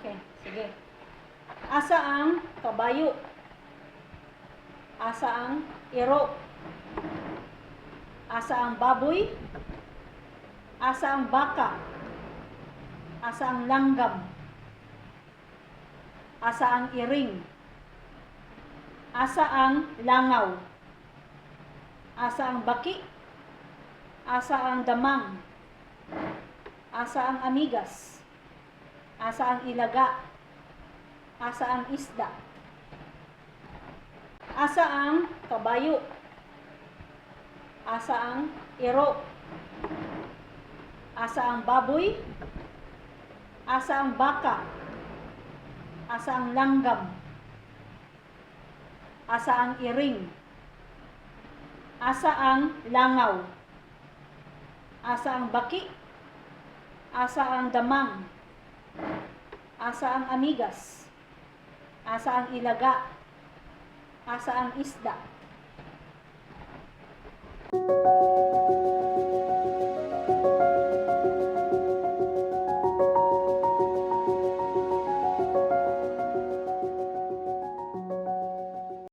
Okay, sige. Asa ang kabayo? Asa ang iro? Asa ang baboy? Asa ang baka? Asa ang langgam? Asa ang iring? Asa ang langaw? Asa ang baki? Asa ang damang? Asa ang amigas? Asa ang ilaga? Asa ang isda? Asa ang kabayo? Asa ang iro? Asa ang baboy? Asa ang baka? Asa ang langgam? Asa ang iring? Asa ang langaw? Asa ang baki? Asa ang damang? Asa ang amigas? Asa ang ilaga? Asa ang isda?